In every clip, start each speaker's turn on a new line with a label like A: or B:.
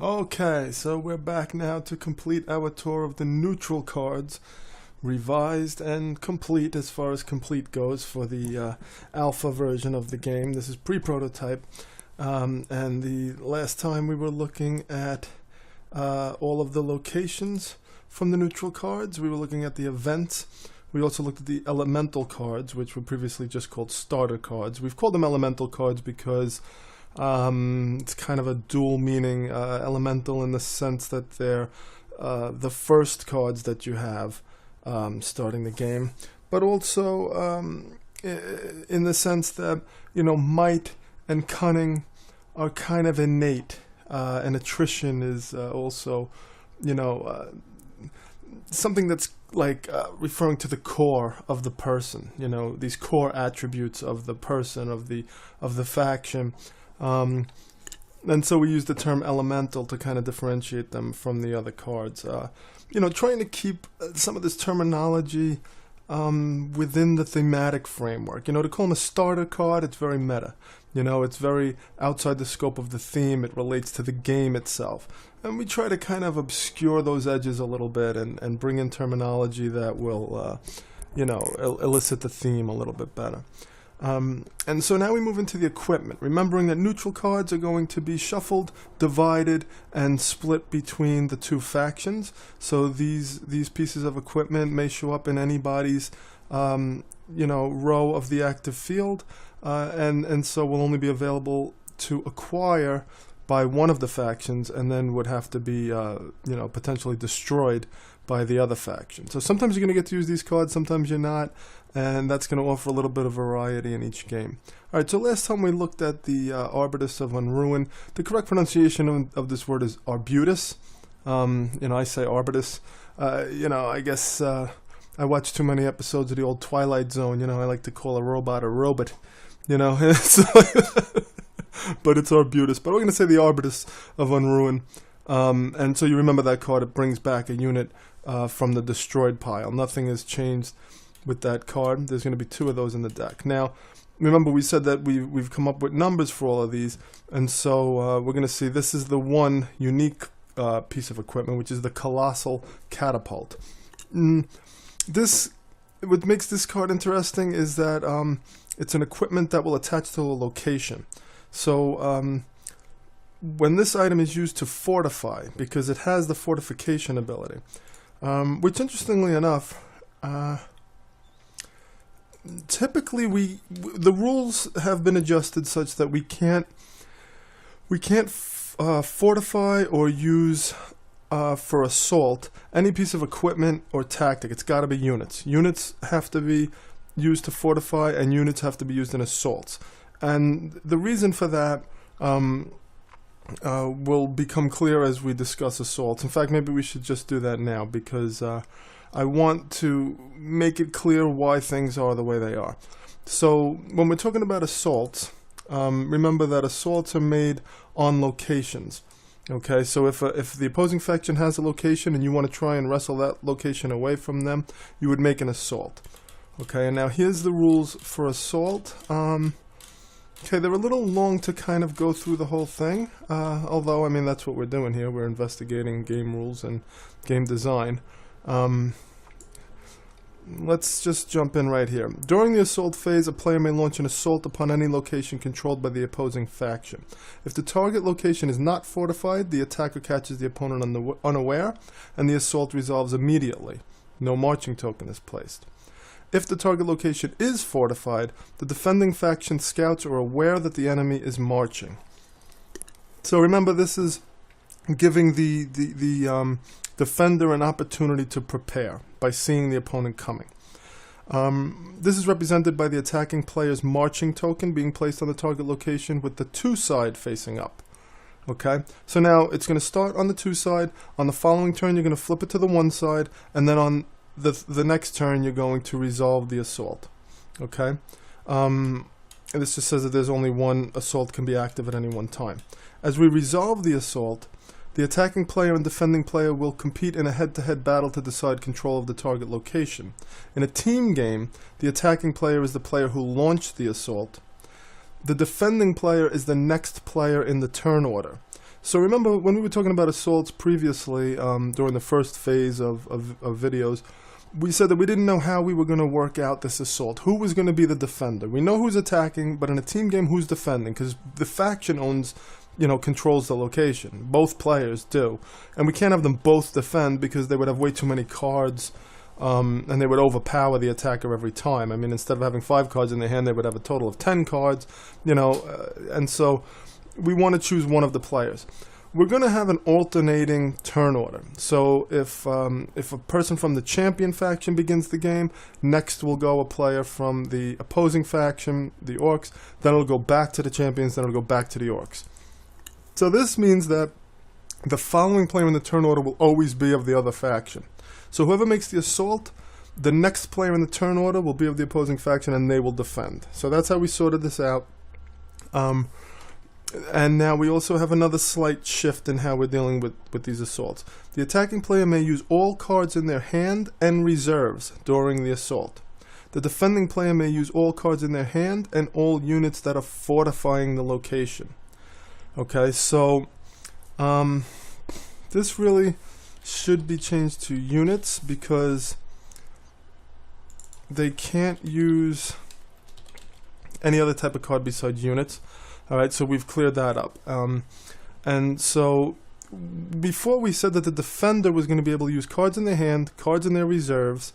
A: Okay, so we're back now to complete our tour of the neutral cards, revised and complete as far as complete goes for the alpha version of the game. This is pre-prototype, and the last time we were looking at all of the locations from the neutral cards. We were looking at the events. We also looked at the elemental cards, which were previously just called starter cards. We've called them elemental cards because it's kind of a dual meaning, elemental in the sense that they're the first cards that you have starting the game, but also in the sense that, you know, might and cunning are kind of innate, and attrition is also, you know, something that's like referring to the core of the person, you know, these core attributes of the person, of the faction. And so we use the term elemental to kind of differentiate them from the other cards. You know, trying to keep some of this terminology within the thematic framework. You know, to call them a starter card, it's very meta. You know, it's very outside the scope of the theme. It relates to the game itself. And we try to kind of obscure those edges a little bit and bring in terminology that will, you know, elicit the theme a little bit better. And so now we move into the equipment, remembering that neutral cards are going to be shuffled, divided, and split between the two factions. So these pieces of equipment may show up in anybody's you know, row of the active field, and so will only be available to acquire by one of the factions, and then would have to be you know, potentially destroyed by the other faction. So sometimes you're going to get to use these cards, sometimes you're not, and that's going to offer a little bit of variety in each game. Alright, so last time we looked at the Arbutus of Unruin. The correct pronunciation of this word is Arbutus. You know, I say Arbutus. You know, I guess I watch too many episodes of the old Twilight Zone. You know, I like to call a robot a robot. You know, but it's Arbutus. But we're going to say the Arbutus of Unruin. And so you remember that card. It brings back a unit from the destroyed pile. Nothing has changed with that card. There's going to be 2 of those in the deck. Now, remember we said that we've come up with numbers for all of these, and so we're going to see this is the one unique piece of equipment, which is the Colossal Catapult. What makes this card interesting is that it's an equipment that will attach to a location. So when this item is used to fortify, because it has the fortification ability, which interestingly enough, typically the rules have been adjusted such that we can't fortify or use for assault any piece of equipment or tactic. It's got to be units. Units have to be used to fortify, and units have to be used in assaults. And the reason for that will become clear as we discuss assaults. In fact, maybe we should just do that now, because I want to make it clear why things are the way they are. So when we're talking about assaults, remember that assaults are made on locations. Okay, so if the opposing faction has a location and you want to try and wrestle that location away from them, you would make an assault. Okay, and now here's the rules for assault. Okay, they're a little long to kind of go through the whole thing, although, I mean, that's what we're doing here. We're investigating game rules and game design. Let's just jump in right here. During the assault phase, a player may launch an assault upon any location controlled by the opposing faction. If the target location is not fortified, the attacker catches the opponent unaware, and the assault resolves immediately. No marching token is placed. If the target location is fortified, the defending faction scouts are aware that the enemy is marching. So remember, this is giving the defender an opportunity to prepare by seeing the opponent coming. This is represented by the attacking player's marching token being placed on the target location with the 2 side facing up. Okay, so now it's going to start on the 2 side. On the following turn, you're going to flip it to the 1 side, and then on the next turn, you're going to resolve the assault. Okay, and this just says that there's only 1 assault can be active at any one time. As we resolve the assault, the attacking player and defending player will compete in a head-to-head battle to decide control of the target location. In a team game, the attacking player is the player who launched the assault. The defending player is the next player in the turn order. So remember when we were talking about assaults previously, during the first phase of videos, we said that we didn't know how we were going to work out this assault. Who was going to be the defender? We know who's attacking, but in a team game, who's defending? Because the faction owns, controls the location. Both players do. And we can't have them both defend because they would have way too many cards, and they would overpower the attacker every time. I mean, instead of having 5 cards in their hand, they would have a total of 10 cards, and so we want to choose one of the players. We're going to have an alternating turn order. So if a person from the champion faction begins the game, next will go a player from the opposing faction, the Orcs, then it'll go back to the champions, then it'll go back to the Orcs. So this means that the following player in the turn order will always be of the other faction. So whoever makes the assault, the next player in the turn order will be of the opposing faction and they will defend. So that's how we sorted this out. And now we also have another slight shift in how we're dealing with these assaults. The attacking player may use all cards in their hand and reserves during the assault. The defending player may use all cards in their hand and all units that are fortifying the location. Okay, so this really should be changed to units because they can't use any other type of card besides units. Alright, so we've cleared that up. And so before we said that the defender was going to be able to use cards in their hand, cards in their reserves,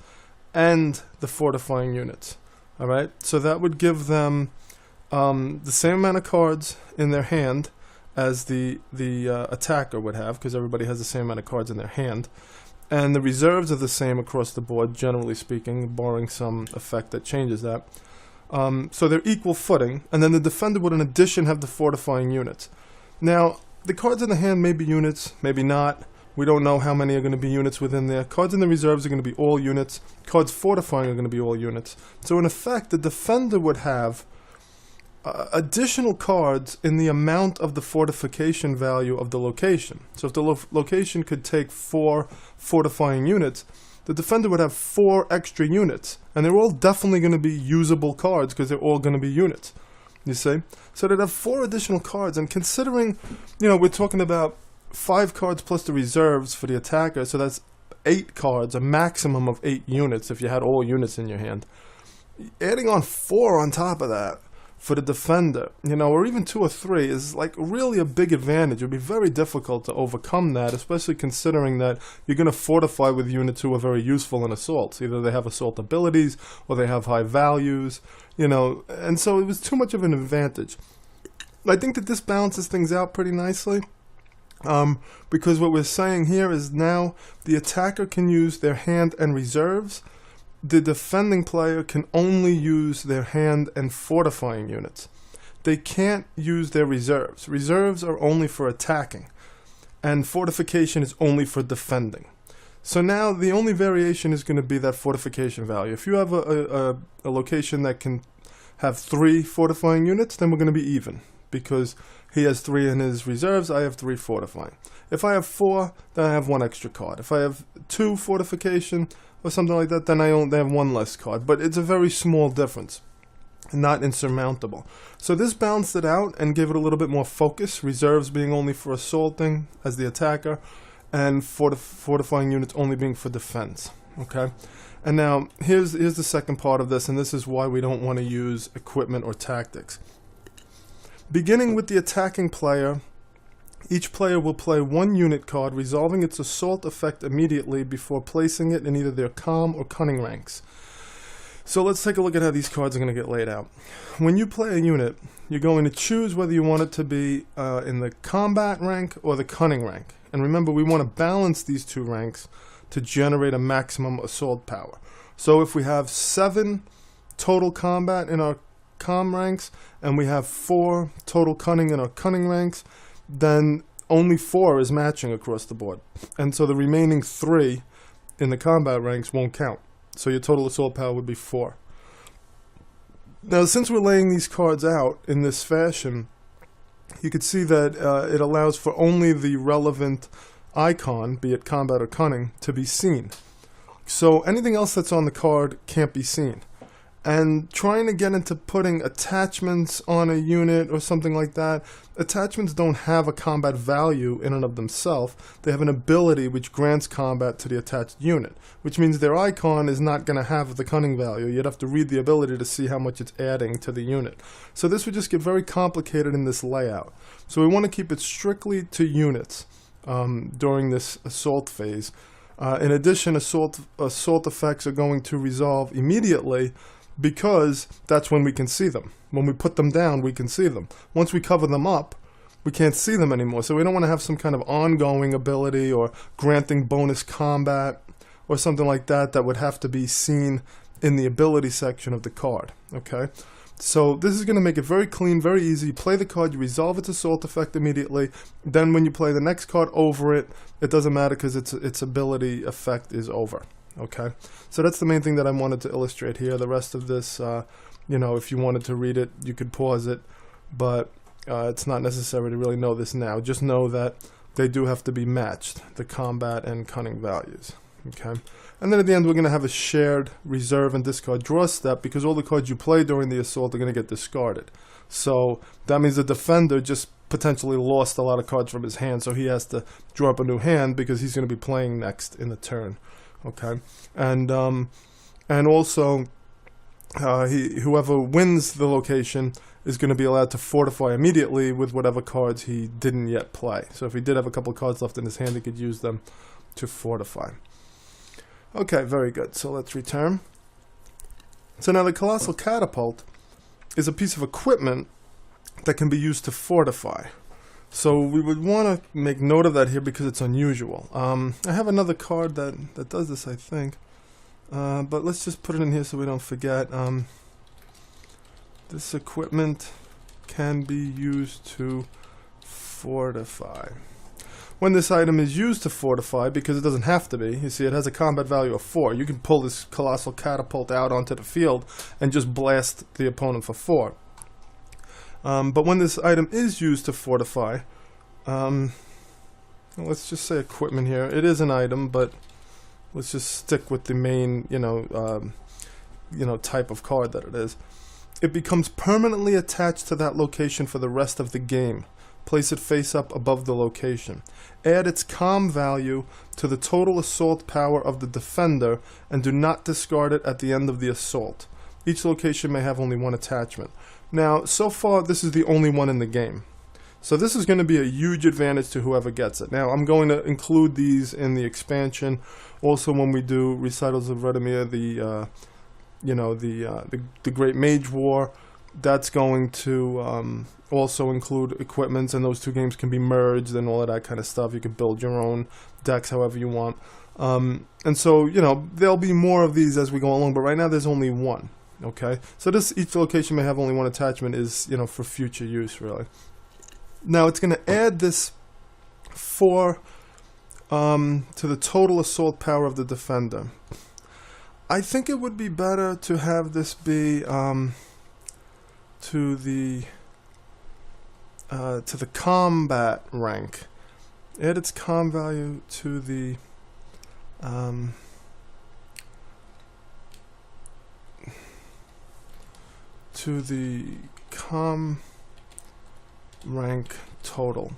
A: and the fortifying units. Alright, so that would give them the same amount of cards in their hand as the attacker would have, because everybody has the same amount of cards in their hand. And the reserves are the same across the board, generally speaking, barring some effect that changes that. So they're equal footing, and then the defender would in addition have the fortifying units. Now, the cards in the hand may be units, maybe not. We don't know how many are going to be units within there. Cards in the reserves are going to be all units. Cards fortifying are going to be all units. So in effect, the defender would have additional cards in the amount of the fortification value of the location. So if the location could take 4 fortifying units, the defender would have 4 extra units, and they're all definitely going to be usable cards because they're all going to be units, you see? So they'd have 4 additional cards, and considering, we're talking about 5 cards plus the reserves for the attacker, so that's 8 cards, a maximum of 8 units if you had all units in your hand. Adding on 4 on top of that for the defender, or even 2 or 3 is like really a big advantage. It would be very difficult to overcome that, especially considering that you're going to fortify with units who are very useful in assaults. Either they have assault abilities or they have high values, and so it was too much of an advantage. I think that this balances things out pretty nicely, because what we're saying here is now the attacker can use their hand and reserves. The defending player can only use their hand and fortifying units. They can't use their reserves. Reserves are only for attacking, and fortification is only for defending. So now the only variation is going to be that fortification value. If you have a location that can have 3 fortifying units, then we're going to be even, because he has 3 in his reserves, I have 3 fortifying. If I have 4, then I have 1 extra card. If I have 2 fortification or something like that, then I only have 1 less card. But it's a very small difference, not insurmountable. So this balanced it out and gave it a little bit more focus, reserves being only for assaulting as the attacker, and fortifying units only being for defense. Okay? And now, here's the second part of this, and this is why we don't want to use equipment or tactics. Beginning with the attacking player, each player will play 1 unit card, resolving its assault effect immediately before placing it in either their calm or cunning ranks. So let's take a look at how these cards are going to get laid out. When you play a unit, you're going to choose whether you want it to be in the combat rank or the cunning rank. And remember, we want to balance these 2 ranks to generate a maximum assault power. So if we have 7 total combat in our comm ranks, and we have 4 total cunning in our cunning ranks, then only 4 is matching across the board. And so the remaining 3 in the combat ranks won't count. So your total assault power would be 4. Now, since we're laying these cards out in this fashion, you can see that it allows for only the relevant icon, be it combat or cunning, to be seen. So anything else that's on the card can't be seen. And trying to get into putting attachments on a unit or something like that, attachments don't have a combat value in and of themselves. They have an ability which grants combat to the attached unit, which means their icon is not going to have the cunning value. You'd have to read the ability to see how much it's adding to the unit. So this would just get very complicated in this layout. So we want to keep it strictly to units during this assault phase. In addition, assault effects are going to resolve immediately, because that's when we can see them. When we put them down, we can see them. Once we cover them up, we can't see them anymore. So we don't want to have some kind of ongoing ability or granting bonus combat or something like that that would have to be seen in the ability section of the card. Okay, so this is going to make it very clean, very easy. You play the card, you resolve its assault effect immediately. Then when you play the next card over it, it doesn't matter because its ability effect is over. Okay, so that's the main thing that I wanted to illustrate here. The rest of this, you know, if you wanted to read it, you could pause it, but it's not necessary to really know this now. Just know that they do have to be matched, the combat and cunning values. Okay, and then at the end we're going to have a shared reserve and discard draw step, because all the cards you play during the assault are going to get discarded. So that means the defender just potentially lost a lot of cards from his hand, so he has to draw up a new hand because he's going to be playing next in the turn. Okay, and also whoever wins the location is going to be allowed to fortify immediately with whatever cards he didn't yet play. So if he did have a couple of cards left in his hand, he could use them to fortify. Okay, very good. So let's return. So now the Colossal Catapult is a piece of equipment that can be used to fortify. So we would want to make note of that here because it's unusual. I have another card that does this, I think. But let's just put it in here so we don't forget. This equipment can be used to fortify. When this item is used to fortify, because it doesn't have to be, you see it has a combat value of 4. You can pull this Colossal Catapult out onto the field and just blast the opponent for 4. But when this item is used to fortify, let's just say equipment here. It is an item, but let's just stick with the main, type of card that it is. It becomes permanently attached to that location for the rest of the game. Place it face up above the location. Add its comm value to the total assault power of the defender, and do not discard it at the end of the assault. Each location may have only one attachment. Now, so far, this is the only one in the game. So this is going to be a huge advantage to whoever gets it. Now, I'm going to include these in the expansion. Also, when we do Recitals of Redimere, the Great Mage War, that's going to also include equipments, and those two games can be merged and all of that kind of stuff. You can build your own decks however you want. And so, there'll be more of these as we go along, but right now there's only one. Okay, so each location may have only one attachment is, for future use, really. Now it's going to add this 4 to the total assault power of the defender. I think it would be better to have this be to the combat rank. Add its comm value to the comm rank total.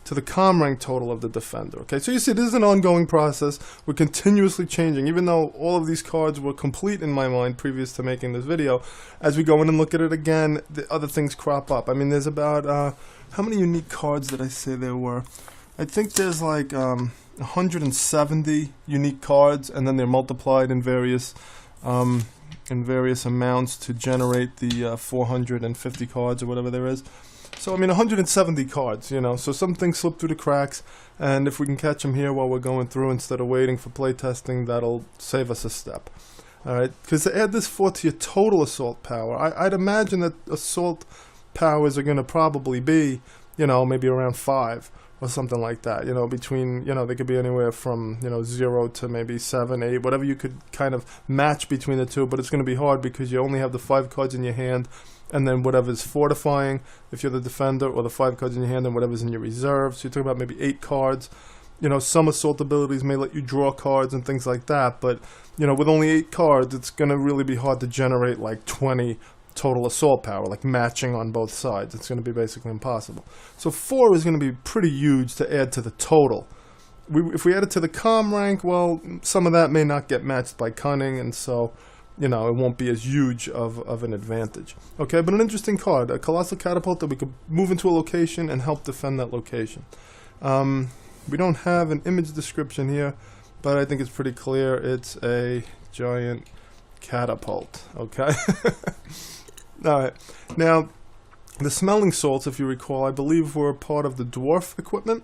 A: To the comm rank total of the defender. Okay, so you see this is an ongoing process. We're continuously changing, even though all of these cards were complete in my mind previous to making this video. As we go in and look at it again, the other things crop up. I mean, there's about, how many unique cards did I say there were? I think there's like 170 unique cards, and then they're multiplied in various amounts to generate the 450 cards or whatever there is. So, I mean, 170 cards, so some things slip through the cracks, and if we can catch them here while we're going through instead of waiting for playtesting, that'll save us a step. Alright, because to add this 4 to your total assault power, I'd imagine that assault powers are going to probably be, maybe around 5 or something like that, between, they could be anywhere from, 0 to maybe 7, 8, whatever you could kind of match between the two, but it's going to be hard because you only have the 5 cards in your hand, and then whatever's fortifying, if you're the defender, or the 5 cards in your hand, and whatever's in your reserve. So you're talking about maybe 8 cards, You know, some assault abilities may let you draw cards and things like that, but, you know, with only 8 cards, it's going to really be hard to generate like 20 total assault power, like matching on both sides. It's going to be basically impossible. So 4 is going to be pretty huge to add to the total. If we add it to the comm rank, well, some of that may not get matched by cunning, and so, you know, it won't be as huge of an advantage. Okay, but an interesting card, a Colossal Catapult that we could move into a location and help defend that location. We don't have an image description here, but I think it's pretty clear. It's a giant catapult, okay? Alright, now, the smelling salts, if you recall, I believe were part of the dwarf equipment.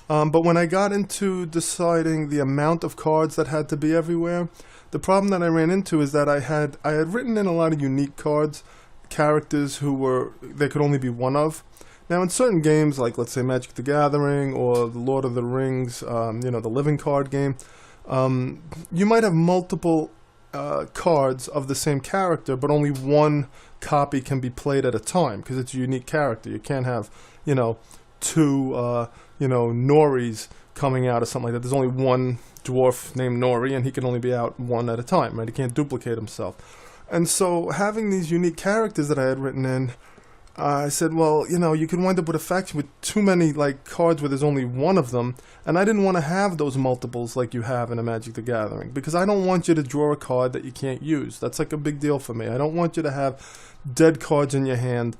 A: But when I got into deciding the amount of cards that had to be everywhere, the problem that I ran into is that I had written in a lot of unique cards, characters who there could only be one of. Now in certain games, like let's say Magic the Gathering or the Lord of the Rings, you know, the living card game, you might have multiple cards of the same character, but only one copy can be played at a time because it's a unique character. You can't have, you know, 2 you know, Noris coming out or something like that. There's only one dwarf named Nori, and he can only be out one at a time, right? He can't duplicate himself. And so having these unique characters that I had written in, I said, well, you know, you can wind up with a faction with too many like cards where there's only one of them, and I didn't want to have those multiples like you have in a Magic the Gathering, because I don't want you to draw a card that you can't use. That's like a big deal for me. I don't want you to have dead cards in your hand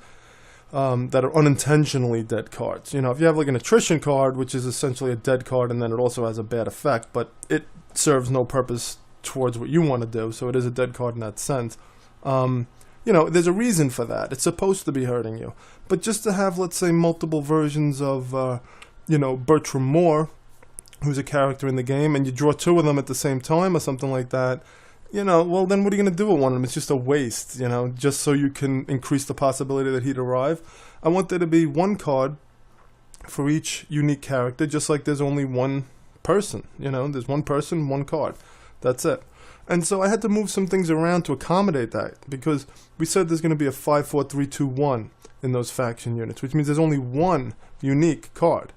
A: that are unintentionally dead cards. You know, if you have like an attrition card, which is essentially a dead card, and then it also has a bad effect, but it serves no purpose towards what you want to do, so it is a dead card in that sense. You know, there's a reason for that. It's supposed to be hurting you. But just to have, let's say, multiple versions of, you know, Bertram Moore, who's a character in the game, and you draw 2 of them at the same time or something like that, you know, well, then what are you going to do with one of them? It's just a waste, you know, just so you can increase the possibility that he'd arrive. I want there to be 1 card for each unique character, just like there's only 1 person, you know, there's 1 person, 1 card. That's it. And so I had to move some things around to accommodate that, because we said there's going to be a 5, 4, 3, 2, 1 in those faction units, which means there's only 1 unique card,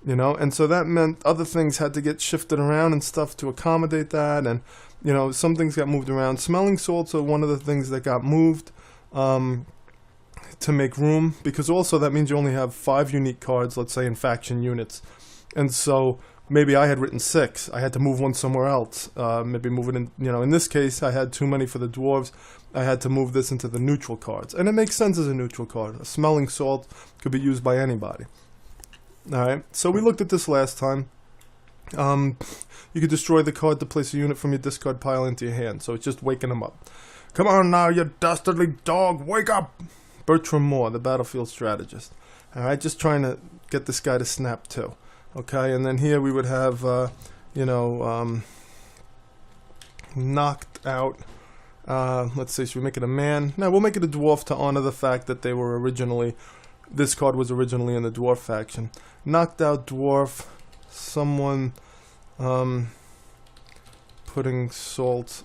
A: you know, and so that meant other things had to get shifted around and stuff to accommodate that, and, you know, some things got moved around. Smelling salts are one of the things that got moved to make room, because also that means you only have 5 unique cards, let's say, in faction units, and so maybe I had written 6. I had to move one somewhere else. Maybe move it in, you know, in this case, I had too many for the dwarves. I had to move this into the neutral cards. And it makes sense as a neutral card. A smelling salt could be used by anybody. Alright, so we looked at this last time. You could destroy the card to place a unit from your discard pile into your hand. So it's just waking them up. Come on now, you dastardly dog, wake up! Bertram Moore, the battlefield strategist. Alright, just trying to get this guy to snap too. Okay, and then here we would have, you know, knocked out, let's see, should we make it a man? No, we'll make it a dwarf to honor the fact that they were originally, this card was originally in the dwarf faction. Knocked out dwarf, someone putting salt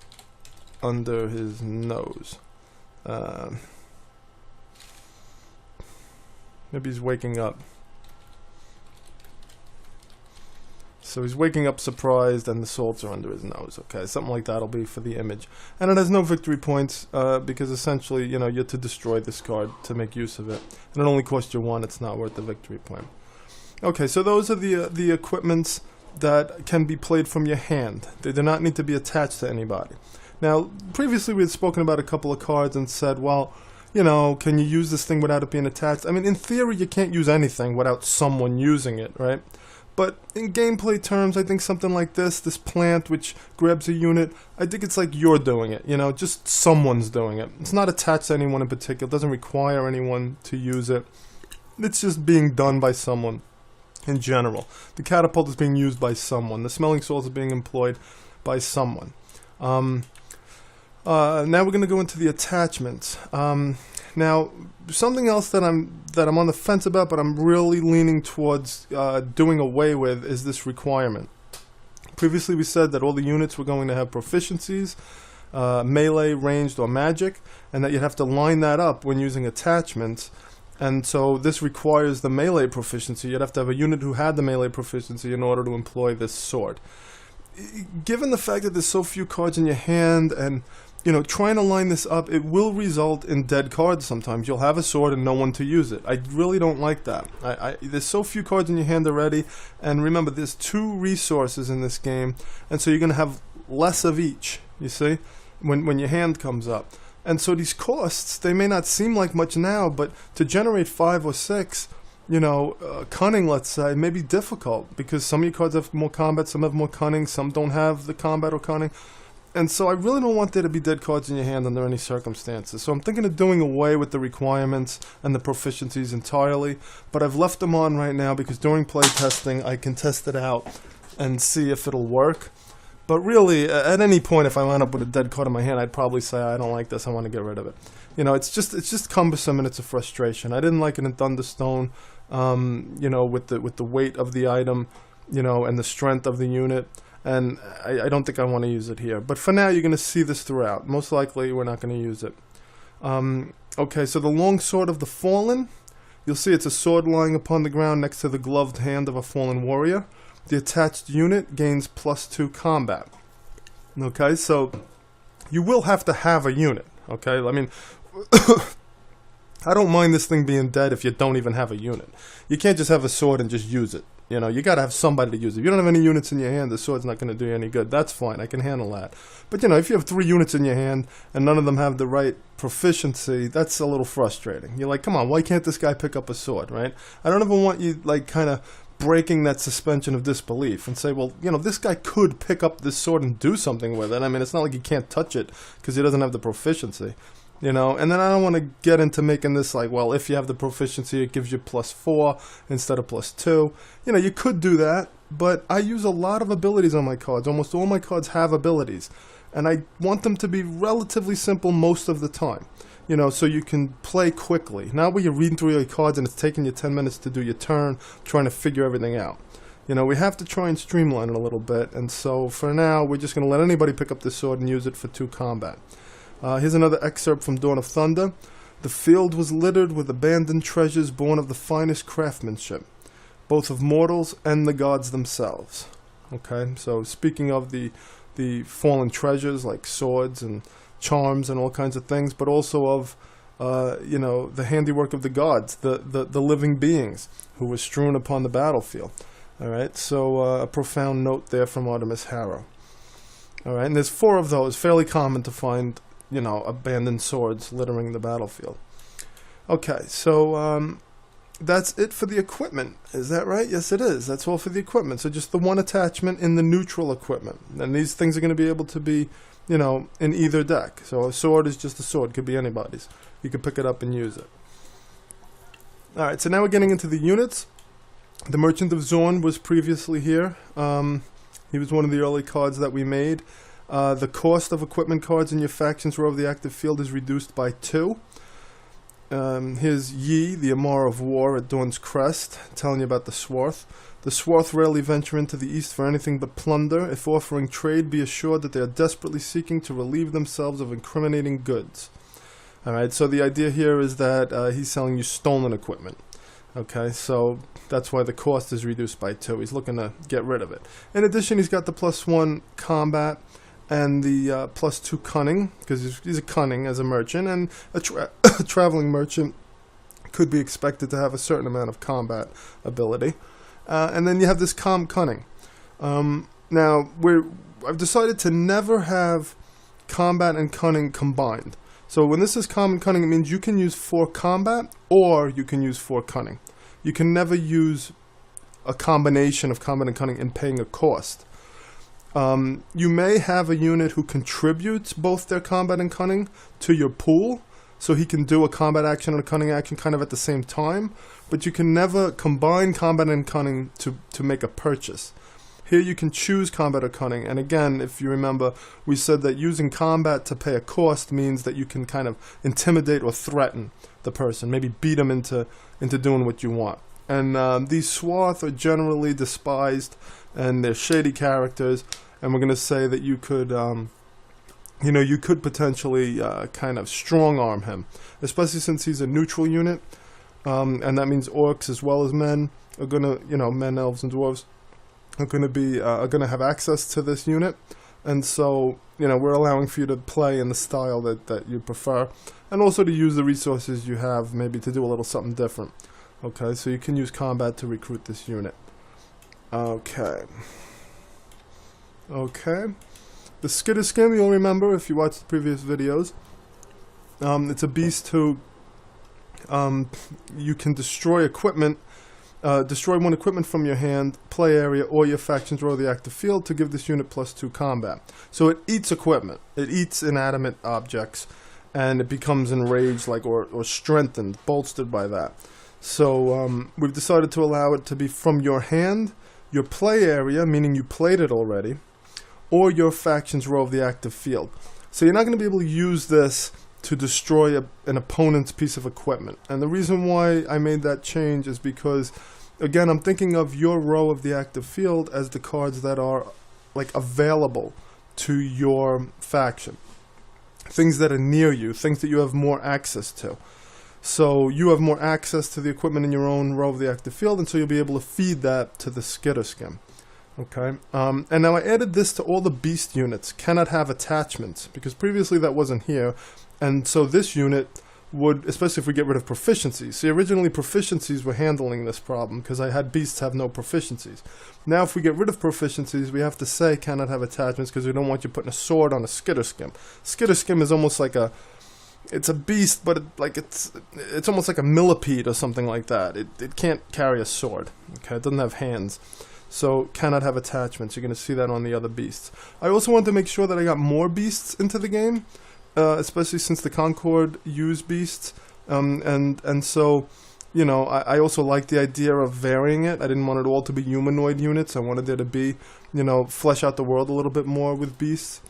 A: under his nose. Maybe he's waking up. So he's waking up surprised and the salts are under his nose. Okay, something like that'll be for the image. And it has no victory points because essentially, you know, you're to destroy this card to make use of it. And it only costs you 1, it's not worth the victory point. Okay, so those are the equipments that can be played from your hand. They do not need to be attached to anybody. Now, previously we had spoken about a couple of cards and said, well, you know, can you use this thing without it being attached? I mean, in theory, you can't use anything without someone using it, right? But in gameplay terms, I think something like this plant which grabs a unit, I think it's like you're doing it, you know, just someone's doing it. It's not attached to anyone in particular, it doesn't require anyone to use it. It's just being done by someone in general. The catapult is being used by someone. The smelling salts are being employed by someone. Now we're going to go into the attachments. Now, something else that I'm on the fence about, but I'm really leaning towards doing away with, is this requirement. Previously, we said that all the units were going to have proficiencies, melee, ranged, or magic, and that you'd have to line that up when using attachments And so this requires the melee proficiency. You'd have to have a unit who had the melee proficiency in order to employ this sword. Given the fact that there's so few cards in your hand, and trying to line this up, it will result in dead cards sometimes. You'll have a sword and no one to use it. I really don't like that. There's so few cards in your hand already, and remember, there's 2 resources in this game, and so you're going to have less of each, you see, when your hand comes up. And so these costs, they may not seem like much now, but to generate 5 or 6, cunning, let's say, may be difficult, because some of your cards have more combat, some have more cunning, some don't have the combat or cunning. And so I really don't want there to be dead cards in your hand under any circumstances. So I'm thinking of doing away with the requirements and the proficiencies entirely, but I've left them on right now because during playtesting I can test it out and see if it'll work. But really, at any point, if I wound up with a dead card in my hand, I'd probably say, I don't like this, I want to get rid of it. It's just cumbersome, and it's a frustration. I didn't like it in Thunderstone, with the weight of the item, and the strength of the unit. And I don't think I want to use it here. But for now, you're going to see this throughout. Most likely, we're not going to use it. Okay, so the Longsword of the Fallen. You'll see it's a sword lying upon the ground next to the gloved hand of a fallen warrior. The attached unit gains +2 combat. Okay, so you will have to have a unit. Okay, I mean, I don't mind this thing being dead if you don't even have a unit. You can't just have a sword and just use it. You got to have somebody to use it. If you don't have any units in your hand, the sword's not going to do you any good. That's fine. I can handle that. But, if you have 3 units in your hand and none of them have the right proficiency, that's a little frustrating. You're like, come on, why can't this guy pick up a sword, right? I don't ever want you, kind of breaking that suspension of disbelief and say, well, this guy could pick up this sword and do something with it. I mean, it's not like he can't touch it because he doesn't have the proficiency. And then I don't want to get into making this like, well, if you have the proficiency, it gives you +4 instead of +2. You could do that, but I use a lot of abilities on my cards. Almost all my cards have abilities, and I want them to be relatively simple most of the time, so you can play quickly. Not where you're reading through your cards and it's taking you 10 minutes to do your turn, trying to figure everything out. We have to try and streamline it a little bit, and so for now, we're just going to let anybody pick up this sword and use it for 2 combat. Here's another excerpt from Dawn of Thunder. The field was littered with abandoned treasures born of the finest craftsmanship, both of mortals and the gods themselves. Okay, so speaking of the fallen treasures like swords and charms and all kinds of things, but also of the handiwork of the gods, the living beings who were strewn upon the battlefield. All right, so a profound note there from Artemis Harrow. All right, and there's 4 of those, fairly common to find, abandoned swords littering the battlefield. Okay, so that's it for the equipment. Is that right? Yes, it is. That's all for the equipment. So just the 1 attachment in the neutral equipment. And these things are going to be able to be, in either deck. So a sword is just a sword. Could be anybody's. You can pick it up and use it. All right, so now we're getting into the units. The Merchant of Zorn was previously here. He was one of the early cards that we made. The cost of equipment cards in your faction's row of the active field is reduced by 2. Here's Yi, the Amar of War at Dawn's Crest, telling you about the Swarth. The Swarth rarely venture into the east for anything but plunder. If offering trade, be assured that they are desperately seeking to relieve themselves of incriminating goods. Alright, so the idea here is that he's selling you stolen equipment. Okay, so that's why the cost is reduced by 2. He's looking to get rid of it. In addition, he's got the +1 combat and the +2 cunning, because he's a cunning as a merchant, and a traveling merchant could be expected to have a certain amount of combat ability. And then you have this cunning. Now, I've decided to never have combat and cunning combined. So when this is common cunning, it means you can use 4 combat or you can use 4 cunning. You can never use a combination of combat and cunning in paying a cost. You may have a unit who contributes both their combat and cunning to your pool, so he can do a combat action and a cunning action kind of at the same time, but you can never combine combat and cunning to make a purchase. Here you can choose combat or cunning, and again, if you remember, we said that using combat to pay a cost means that you can kind of intimidate or threaten the person, maybe beat them into doing what you want. And these Swarth are generally despised, and they're shady characters, and we're going to say that you could, you could potentially kind of strong-arm him, especially since he's a neutral unit. and that means orcs as well as men are gonna, men, elves, and dwarves are gonna have access to this unit. And so, we're allowing for you to play in the style that you prefer, and also to use the resources you have, maybe to do a little something different. Okay, so you can use combat to recruit this unit. Okay. The Skitter Skim, you'll remember if you watched the previous videos. It's a beast who you can destroy equipment. Destroy one equipment from your hand, play area, or your faction's row of the active field to give this unit +2 combat. So it eats equipment. It eats inanimate objects, and it becomes enraged, or strengthened, bolstered by that. So we've decided to allow it to be from your hand, your play area, meaning you played it already, or your faction's row of the active field. So you're not going to be able to use this to destroy an opponent's piece of equipment. And the reason why I made that change is because, again, I'm thinking of your row of the active field as the cards that are available to your faction. Things that are near you, things that you have more access to. So you have more access to the equipment in your own row of the active field, and so you'll be able to feed that to the Skitter Skim. Okay, and now I added this to all the beast units, cannot have attachments, because previously that wasn't here. And so this unit would, especially if we get rid of proficiencies. See, originally proficiencies were handling this problem because I had beasts have no proficiencies. Now if we get rid of proficiencies, we have to say cannot have attachments because we don't want you putting a sword on a Skitter Skim. Skitter Skim is almost like it's a beast, but it's almost like a millipede or something like that. It can't carry a sword. Okay, it doesn't have hands. So cannot have attachments. You're going to see that on the other beasts. I also wanted to make sure that I got more beasts into the game. Especially since the Concord use beasts, and so, I also like the idea of varying it. I didn't want it all to be humanoid units. I wanted there to be, flesh out the world a little bit more with beasts.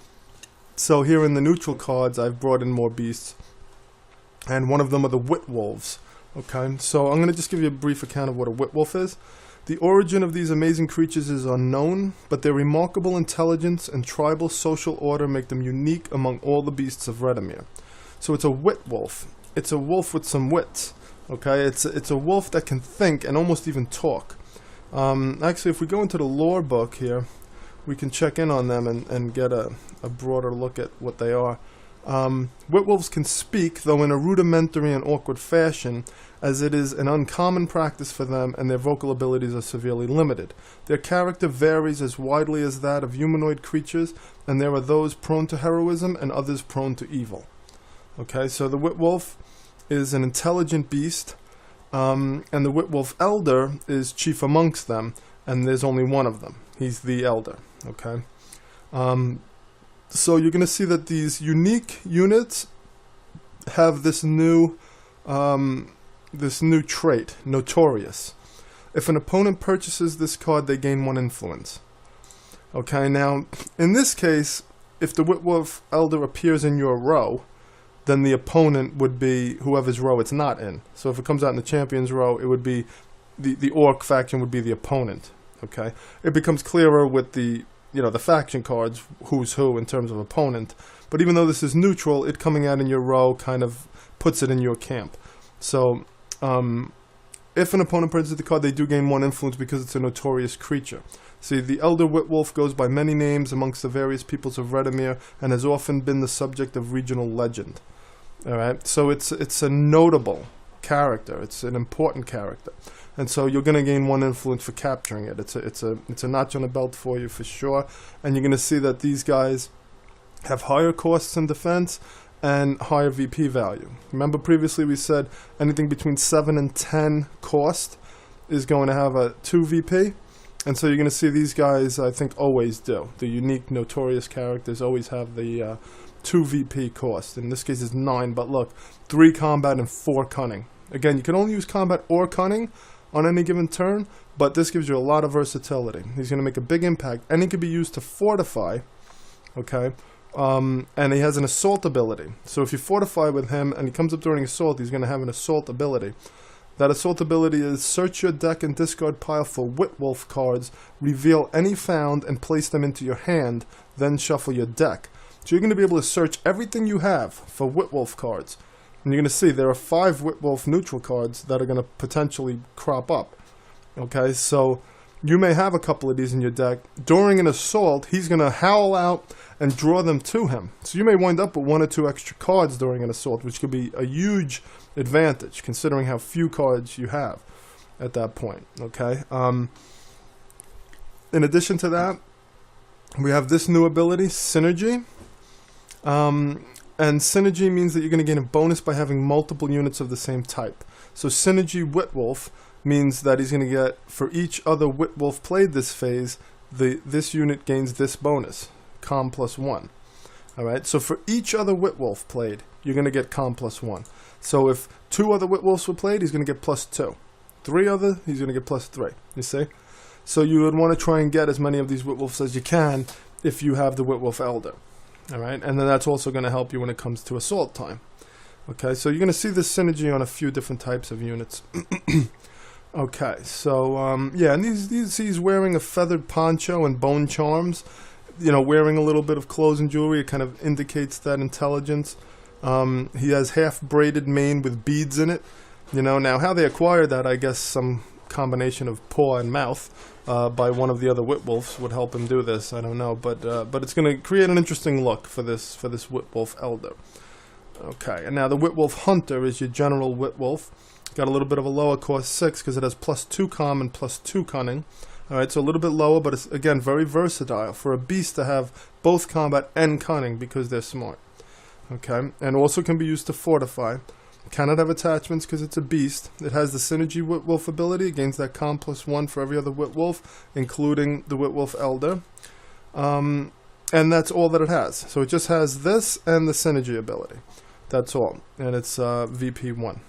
A: So here in the neutral cards, I've brought in more beasts, and one of them are the Witwolves. Okay, so I'm going to just give you a brief account of what a Witwolf is. The origin of these amazing creatures is unknown, but their remarkable intelligence and tribal social order make them unique among all the beasts of Redimere. So it's a Witwolf. It's a wolf with some wits. Okay, it's a wolf that can think and almost even talk. Actually, if we go into the lore book here, we can check in on them and get a broader look at what they are. Witwolves can speak, though in a rudimentary and awkward fashion, as it is an uncommon practice for them, and their vocal abilities are severely limited. Their character varies as widely as that of humanoid creatures, and there are those prone to heroism and others prone to evil. Okay, so the Witwolf is an intelligent beast, and the Witwolf Elder is chief amongst them, and there's only one of them. He's the Elder. Okay. So you're going to see that these unique units have this new trait, Notorious. If an opponent purchases this card, they gain 1 influence. Okay, now, in this case, if the Witwolf Elder appears in your row, then the opponent would be whoever's row it's not in. So if it comes out in the champion's row, it would be the Orc faction would be the opponent. Okay, it becomes clearer with the faction cards, who's who in terms of opponent. But even though this is neutral, it coming out in your row kind of puts it in your camp. So, if an opponent purchases the card, they do gain 1 influence because it's a notorious creature. See, the Elder Witwolf goes by many names amongst the various peoples of Redimere and has often been the subject of regional legend. Alright, so it's a notable character. It's an important character. And so you're going to gain 1 influence for capturing it. It's a notch on the belt for you for sure. And you're going to see that these guys have higher costs in defense and higher VP value. Remember previously we said anything between 7 and 10 cost is going to have a 2 VP. And so you're going to see these guys, I think, always do. The unique, notorious characters always have the 2 VP cost. In this case it's 9, but look, 3 combat and 4 cunning. Again, you can only use combat or cunning on any given turn, but this gives you a lot of versatility. He's going to make a big impact, and he can be used to fortify, okay? And he has an assault ability. So if you fortify with him and he comes up during assault, he's going to have an assault ability. That assault ability is search your deck and discard pile for Witwolf cards, reveal any found and place them into your hand, then shuffle your deck. So you're going to be able to search everything you have for Witwolf cards. And you're going to see there are 5 Whitwolf neutral cards that are going to potentially crop up. Okay, so you may have a couple of these in your deck. During an assault, he's going to howl out and draw them to him. So you may wind up with 1 or 2 extra cards during an assault, which could be a huge advantage considering how few cards you have at that point. Okay. In addition to that, we have this new ability, Synergy. And Synergy means that you're going to gain a bonus by having multiple units of the same type. So Synergy Whitwolf means that he's going to get, for each other Whitwolf played this phase, this unit gains this bonus, Com +1. Alright, so for each other Whitwolf played, you're going to get Com +1. So if 2 other Whitwolves were played, he's going to get +2. 3 other, he's going to get +3. You see? So you would want to try and get as many of these Whitwolves as you can if you have the Whitwolf Elder. Alright, and then that's also going to help you when it comes to assault time. Okay, so you're going to see this synergy on a few different types of units. Okay, so yeah, and he's wearing a feathered poncho and bone charms. You know, wearing a little bit of clothes and jewelry, it kind of indicates that intelligence. He has half braided mane with beads in it. You know, now how they acquired that, I guess some combination of paw and mouth by one of the other Whitwolves would help him do this. I don't know, but it's going to create an interesting look for this Whitwolf Elder. Okay, and now the Whitwolf Hunter is your general Whitwolf. Got a little bit of a lower cost 6 because it has +2 com and +2 cunning. Alright, so a little bit lower, but it's, again, very versatile for a beast to have both combat and cunning because they're smart. Okay, and also can be used to fortify. Cannot have attachments because it's a beast. It has the Synergy Whitwolf ability. It gains that Com +1 for every other Whitwolf, including the Whitwolf Elder. And that's all that it has. So it just has this and the Synergy ability. That's all. And it's VP1.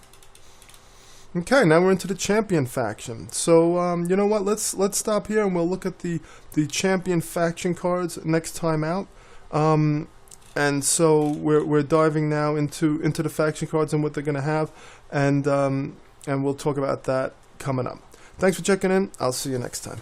A: Okay, now we're into the champion faction. So, you know what? Let's stop here and we'll look at the champion faction cards next time out. And so we're diving now into the faction cards and what they're going to have, and we'll talk about that coming up. Thanks for checking in. I'll see you next time.